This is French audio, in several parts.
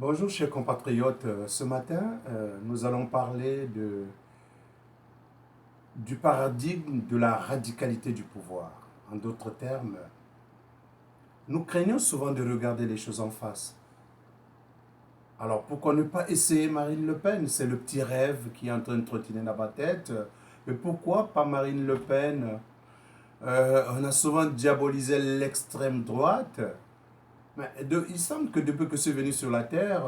Bonjour chers compatriotes, ce matin nous allons parler du paradigme de la radicalité du pouvoir. En d'autres termes, nous craignons souvent de regarder les choses en face. Alors pourquoi ne pas essayer Marine Le Pen? C'est le petit rêve qui est en train de trottiner dans ma tête. Mais pourquoi pas Marine Le Pen? On a souvent diabolisé l'extrême droite. Il semble que depuis que je suis venu sur la Terre,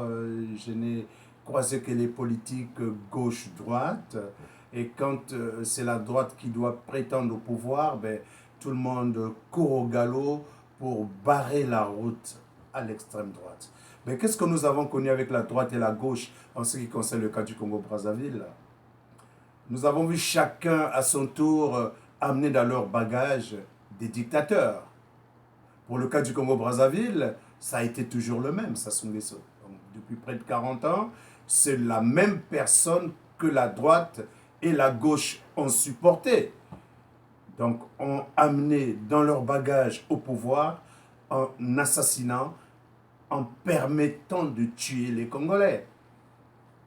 je n'ai croisé que les politiques gauche-droite. Et quand c'est la droite qui doit prétendre au pouvoir, ben, tout le monde court au galop pour barrer la route à l'extrême droite. Mais qu'est-ce que nous avons connu avec la droite et la gauche en ce qui concerne le cas du Congo-Brazzaville? Nous avons vu chacun à son tour amener dans leur bagage des dictateurs. Pour le cas du Congo-Brazzaville, ça a été toujours le même, Sassou Nguesso. Donc, depuis près de 40 ans, c'est la même personne que la droite et la gauche ont supporté. Donc, ont amené dans leur bagage au pouvoir en assassinant, en permettant de tuer les Congolais.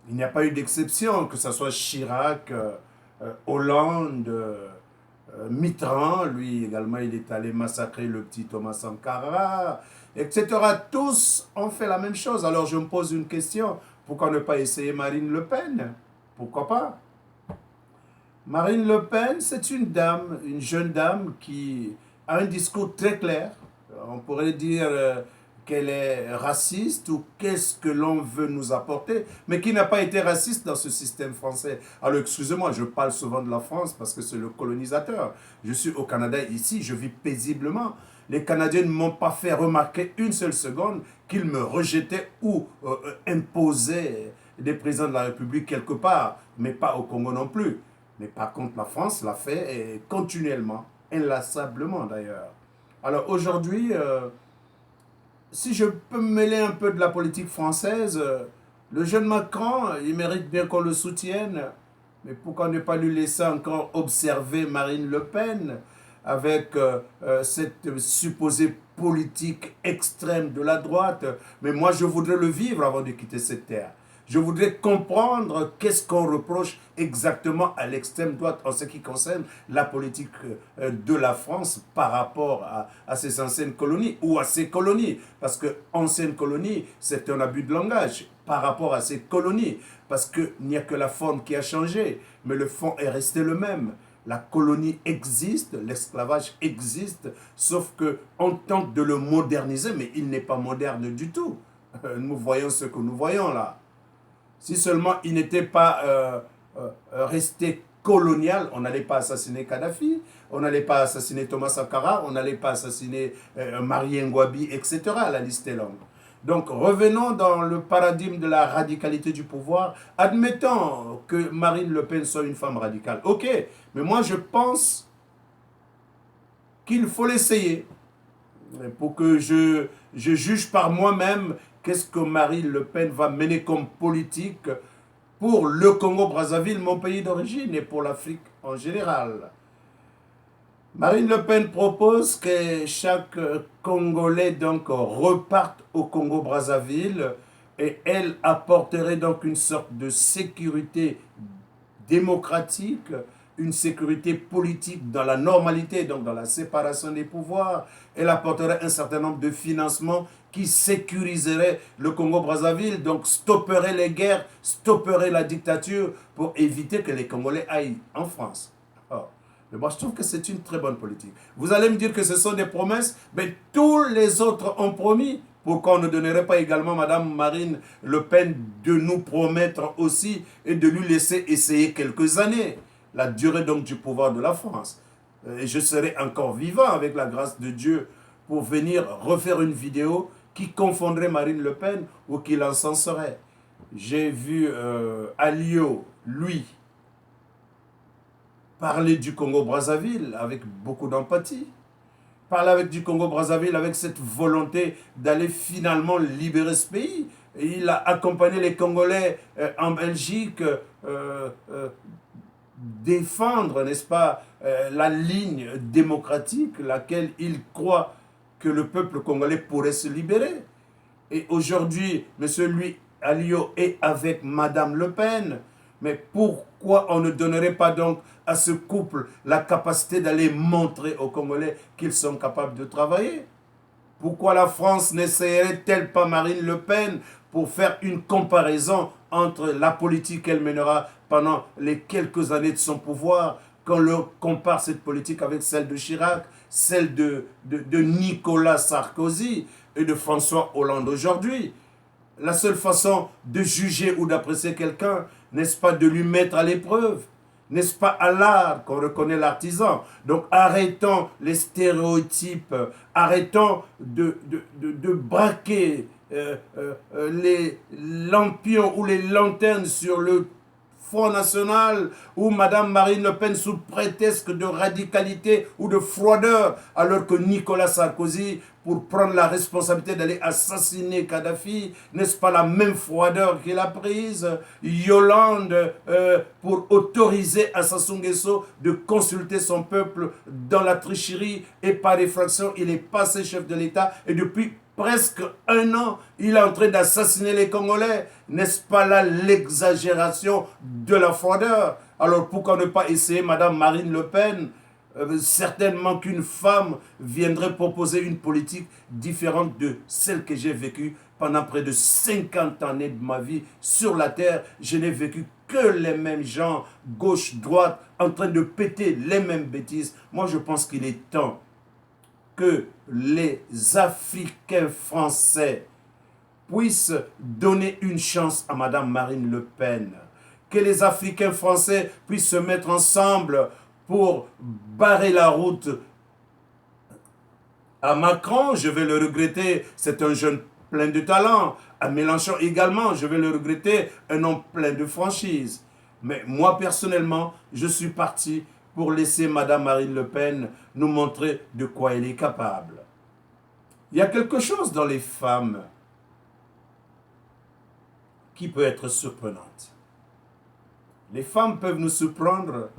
Il n'y a pas eu d'exception, que ce soit Chirac, Hollande, Mitterrand, lui également, il est allé massacrer le petit Thomas Sankara, etc. Tous ont fait la même chose. Alors je me pose une question, pourquoi ne pas essayer Marine Le Pen? Pourquoi pas? Marine Le Pen, c'est une dame, une jeune dame qui a un discours très clair. On pourrait dire qu'elle est raciste ou qu'est-ce que l'on veut nous apporter, mais qui n'a pas été raciste dans ce système français. Alors excusez-moi, je parle souvent de la France parce que c'est le colonisateur. Je suis au Canada ici, je vis paisiblement. Les Canadiens ne m'ont pas fait remarquer une seule seconde qu'ils me rejetaient ou imposaient des présidents de la République quelque part, mais pas au Congo non plus. Mais par contre, la France l'a fait et continuellement, inlassablement d'ailleurs. Alors aujourd'hui, si je peux me mêler un peu de la politique française, le jeune Macron, il mérite bien qu'on le soutienne. Mais pourquoi ne pas lui laisser encore observer Marine Le Pen avec cette supposée politique extrême de la droite? Mais moi, je voudrais le vivre avant de quitter cette terre. Je voudrais comprendre qu'est-ce qu'on reproche exactement à l'extrême droite en ce qui concerne la politique de la France par rapport à ses anciennes colonies ou à ses colonies. Parce que ancienne colonie, c'est un abus de langage par rapport à ces colonies. Parce qu'il n'y a que la forme qui a changé, mais le fond est resté le même. La colonie existe, l'esclavage existe, sauf qu'on tente de le moderniser, mais il n'est pas moderne du tout. Nous voyons ce que nous voyons là. Si seulement il n'était pas resté colonial, on n'allait pas assassiner Kadhafi, on n'allait pas assassiner Thomas Sankara, on n'allait pas assassiner Marie Ngouabi, etc. La liste est longue. Donc revenons dans le paradigme de la radicalité du pouvoir. Admettons que Marine Le Pen soit une femme radicale. Ok, mais moi je pense qu'il faut l'essayer pour que je juge par moi-même qu'est-ce que Marine Le Pen va mener comme politique pour le Congo-Brazzaville, mon pays d'origine, et pour l'Afrique en général. Marine Le Pen propose que chaque Congolais donc reparte au Congo-Brazzaville et elle apporterait donc une sorte de sécurité démocratique, une sécurité politique dans la normalité, donc dans la séparation des pouvoirs. Elle apporterait un certain nombre de financements qui sécuriserait le Congo-Brazzaville, donc stopperait les guerres, stopperait la dictature pour éviter que les Congolais aillent en France. Oh. Mais moi, je trouve que c'est une très bonne politique. Vous allez me dire que ce sont des promesses, mais tous les autres ont promis. Pourquoi on ne donnerait pas également Madame Marine Le Pen de nous promettre aussi et de lui laisser essayer quelques années, la durée donc du pouvoir de la France. Et je serai encore vivant avec la grâce de Dieu pour venir refaire une vidéo qui confondrait Marine Le Pen ou qui l'encenserait. J'ai vu Alliot, lui, parler du Congo-Brazzaville avec beaucoup d'empathie. Parler avec du Congo-Brazzaville avec cette volonté d'aller finalement libérer ce pays. Et il a accompagné les Congolais en Belgique, défendre, n'est-ce pas, la ligne démocratique, laquelle il croit que le peuple congolais pourrait se libérer. Et aujourd'hui, M. Louis Alliot est avec Mme Le Pen. Mais pourquoi on ne donnerait pas donc à ce couple la capacité d'aller montrer aux Congolais qu'ils sont capables de travailler? Pourquoi la France n'essayerait-elle pas Marine Le Pen pour faire une comparaison entre la politique qu'elle mènera pendant les quelques années de son pouvoir, quand on compare cette politique avec celle de Chirac, celle de Nicolas Sarkozy et de François Hollande aujourd'hui? La seule façon de juger ou d'apprécier quelqu'un, n'est-ce pas de lui mettre à l'épreuve? N'est-ce pas à l'art qu'on reconnaît l'artisan? Donc arrêtons les stéréotypes, arrêtons de braquer les lampions ou les lanternes sur le Front National ou Mme Marine Le Pen sous prétexte de radicalité ou de froideur, alors que Nicolas Sarkozy, pour prendre la responsabilité d'aller assassiner Kadhafi, n'est-ce pas la même froideur qu'il a prise? Yolande, pour autoriser à Sassou Nguesso de consulter son peuple dans la tricherie, et par effraction, il est passé chef de l'État, et depuis presque un an, il est en train d'assassiner les Congolais. N'est-ce pas là l'exagération de la froideur? Alors pourquoi ne pas essayer Mme Marine Le Pen? Certainement qu'une femme viendrait proposer une politique différente de celle que j'ai vécue pendant près de 50 années de ma vie sur la terre. Je n'ai vécu que les mêmes gens, gauche, droite, en train de péter les mêmes bêtises. Moi, je pense qu'il est temps que les Africains français puissent donner une chance à Mme Marine Le Pen. Que les Africains français puissent se mettre ensemble pour barrer la route à Macron. Je vais le regretter, c'est un jeune plein de talent. À Mélenchon également, je vais le regretter, un homme plein de franchise. Mais moi, personnellement, je suis parti pour laisser Mme Marine Le Pen nous montrer de quoi elle est capable. Il y a quelque chose dans les femmes qui peut être surprenante. Les femmes peuvent nous surprendre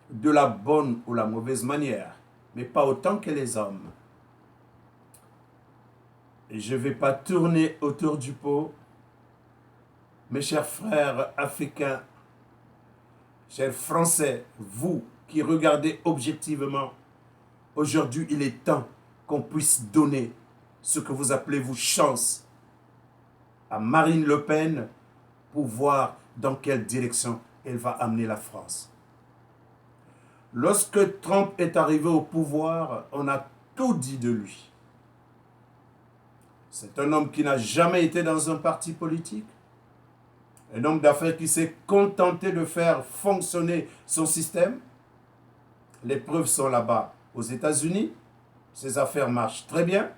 de la bonne ou la mauvaise manière, mais pas autant que les hommes. Et je ne vais pas tourner autour du pot. Mes chers frères africains, chers Français, vous qui regardez objectivement, aujourd'hui il est temps qu'on puisse donner ce que vous appelez vous chance à Marine Le Pen pour voir dans quelle direction elle va amener la France. Lorsque Trump est arrivé au pouvoir, on a tout dit de lui. C'est un homme qui n'a jamais été dans un parti politique, un homme d'affaires qui s'est contenté de faire fonctionner son système. Les preuves sont là-bas aux États-Unis. Ses affaires marchent très bien.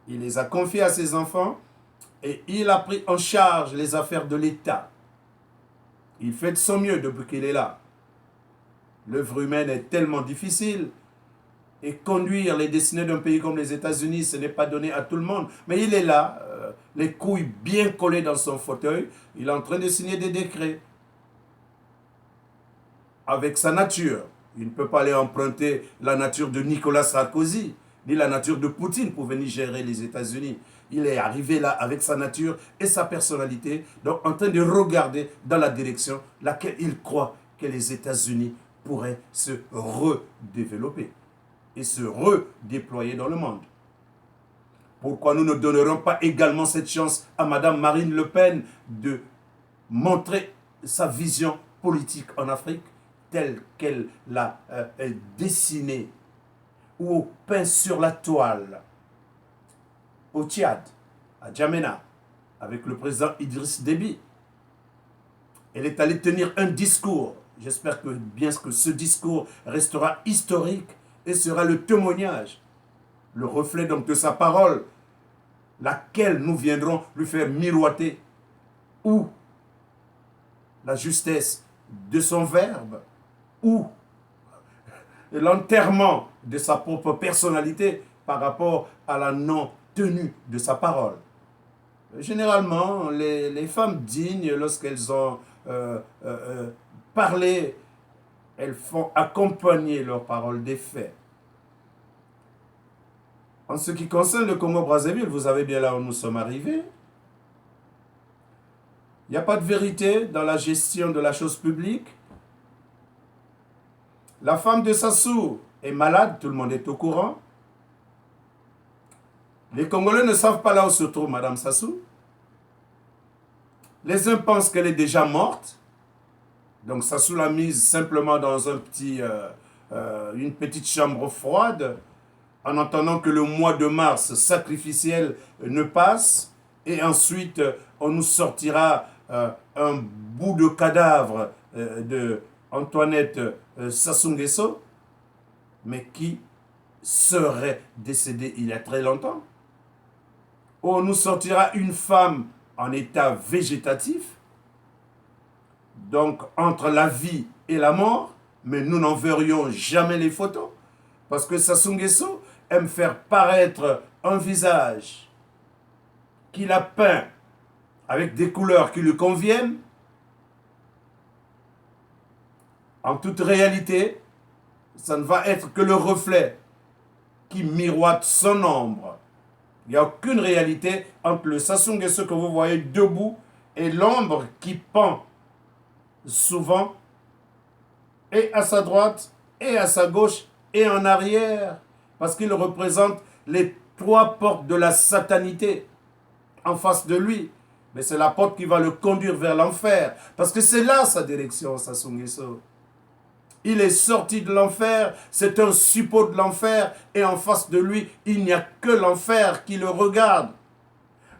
Il les a confiées à ses enfants et il a pris en charge les affaires de l'État. Il fait de son mieux depuis qu'il est là. L'œuvre humaine est tellement difficile et conduire les destinées d'un pays comme les États-Unis, ce n'est pas donné à tout le monde. Mais il est là, les couilles bien collées dans son fauteuil, il est en train de signer des décrets. Avec sa nature, il ne peut pas aller emprunter la nature de Nicolas Sarkozy, ni la nature de Poutine pour venir gérer les États-Unis. Il est arrivé là avec sa nature et sa personnalité, donc en train de regarder dans la direction laquelle il croit que les États-Unis pourraient se redévelopper et se redéployer dans le monde. Pourquoi nous ne donnerons pas également cette chance à Mme Marine Le Pen de montrer sa vision politique en Afrique telle qu'elle l'a dessinée ou peint sur la toile au Tchad, à Djamena, avec le président Idriss Déby. Elle est allée tenir un discours. J'espère que bien que ce discours restera historique et sera le témoignage, le reflet donc de sa parole, laquelle nous viendrons lui faire miroiter, ou la justesse de son verbe, ou l'enterrement de sa propre personnalité par rapport à la non-tenue de sa parole. Généralement, les femmes dignes, lorsqu'elles ont parlé, elles font accompagner leurs paroles des faits. En ce qui concerne le Congo-Brazzaville, vous savez bien là où nous sommes arrivés. Il n'y a pas de vérité dans la gestion de la chose publique. La femme de Sassou est malade, tout le monde est au courant. Les Congolais ne savent pas là où se trouve Madame Sassou. Les uns pensent qu'elle est déjà morte. Donc Sassou l'a mise simplement dans une petite chambre froide, en attendant que le mois de mars sacrificiel ne passe. Et ensuite, on nous sortira un bout de cadavre de Antoinette Sassou Nguesso, mais qui serait décédée il y a très longtemps. On nous sortira une femme en état végétatif, donc entre la vie et la mort, mais nous n'en verrions jamais les photos, parce que Sassou Nguesso aime faire paraître un visage qu'il a peint avec des couleurs qui lui conviennent. En toute réalité, ça ne va être que le reflet qui miroite son ombre. Il n'y a aucune réalité entre le Sassou Nguesso que vous voyez debout et l'ombre qui pend souvent et à sa droite et à sa gauche et en arrière, parce qu'il représente les 3 portes de la satanité en face de lui. Mais c'est la porte qui va le conduire vers l'enfer, parce que c'est là sa direction, Sassou Nguesso. Il est sorti de l'enfer, c'est un suppôt de l'enfer, et en face de lui, il n'y a que l'enfer qui le regarde.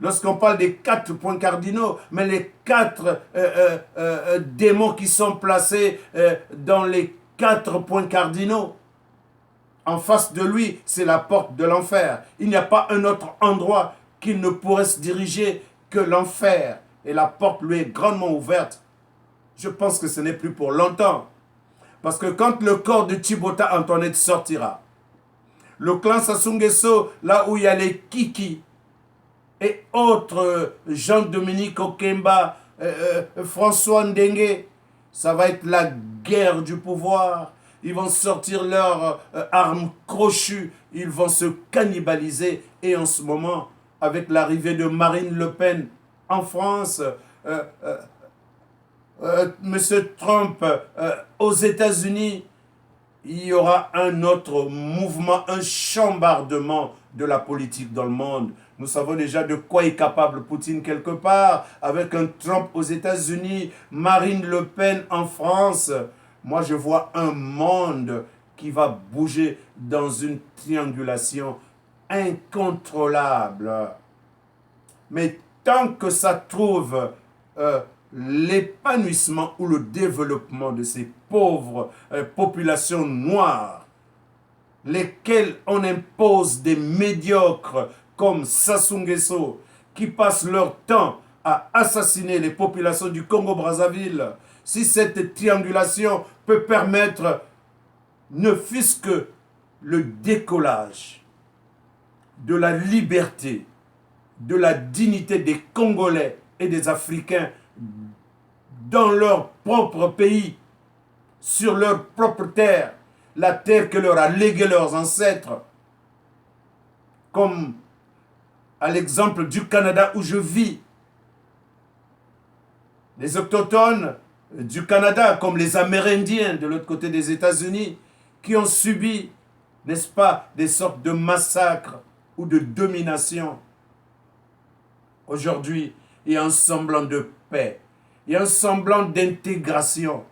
Lorsqu'on parle des 4 points cardinaux, mais les 4 démons qui sont placés dans les 4 points cardinaux, en face de lui, c'est la porte de l'enfer. Il n'y a pas un autre endroit qu'il ne pourrait se diriger que l'enfer. Et la porte lui est grandement ouverte. Je pense que ce n'est plus pour longtemps. Parce que quand le corps de Thibota Antoinette sortira, le clan Sassou Nguesso, là où il y a les Kiki et autres, Jean-Dominique Okemba, François Ndengue, ça va être la guerre du pouvoir. Ils vont sortir leurs armes crochues, ils vont se cannibaliser. Et en ce moment, avec l'arrivée de Marine Le Pen en France, M. Trump aux États-Unis, il y aura un autre mouvement, un chambardement de la politique dans le monde. Nous savons déjà de quoi est capable Poutine quelque part, avec un Trump aux États-Unis, Marine Le Pen en France. Moi, je vois un monde qui va bouger dans une triangulation incontrôlable. Mais tant que ça trouve l'épanouissement ou le développement de ces pauvres populations noires, lesquelles on impose des médiocres comme Sassou Nguesso, qui passent leur temps à assassiner les populations du Congo-Brazzaville, si cette triangulation peut permettre, ne fût-ce que le décollage de la liberté, de la dignité des Congolais et des Africains dans leur propre pays, sur leur propre terre, la terre que leur a légué leurs ancêtres, comme à l'exemple du Canada où je vis. Les autochtones du Canada, comme les Amérindiens de l'autre côté des États-Unis, qui ont subi, n'est-ce pas, des sortes de massacres ou de domination. Aujourd'hui, il y a un semblant de paix, il y a un semblant d'intégration.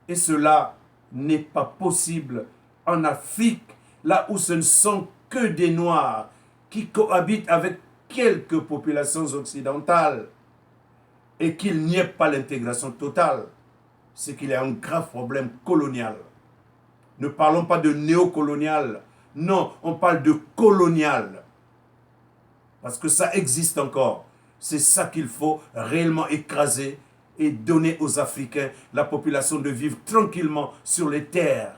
Et cela n'est pas possible en Afrique, là où ce ne sont que des Noirs qui cohabitent avec quelques populations occidentales, et qu'il n'y ait pas l'intégration totale. C'est qu'il y a un grave problème colonial. Ne parlons pas de néocolonial, non, on parle de colonial. Parce que ça existe encore. C'est ça qu'il faut réellement écraser et donner aux Africains la population de vivre tranquillement sur les terres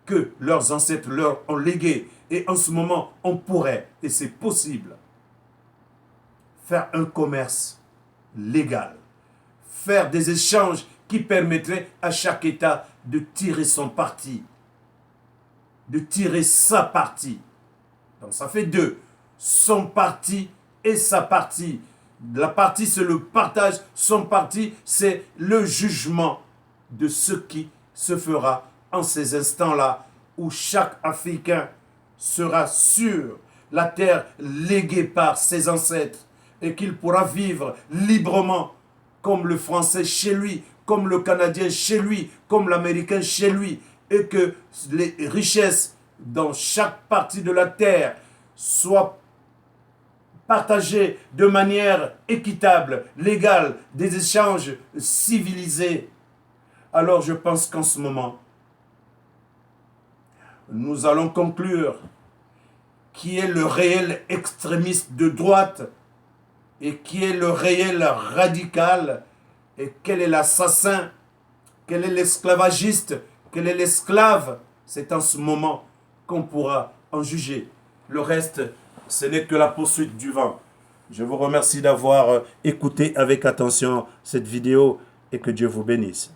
que leurs ancêtres leur ont léguées. Et en ce moment, on pourrait, et c'est possible, faire un commerce légal, faire des échanges qui permettraient à chaque État de tirer son parti, de tirer sa partie. Donc ça fait deux. Son parti et sa partie. La partie, c'est le partage. Son parti, c'est le jugement de ce qui se fera en ces instants-là où chaque Africain sera sur la terre léguée par ses ancêtres et qu'il pourra vivre librement comme le Français chez lui, comme le Canadien chez lui, comme l'Américain chez lui, et que les richesses dans chaque partie de la terre soient partagées de manière équitable, légale, des échanges civilisés. Alors je pense qu'en ce moment, nous allons conclure qui est le réel extrémiste de droite et qui est le réel radical et quel est l'assassin, quel est l'esclavagiste, quel est l'esclave. C'est en ce moment qu'on pourra en juger. Le reste, ce n'est que la poursuite du vent. Je vous remercie d'avoir écouté avec attention cette vidéo et que Dieu vous bénisse.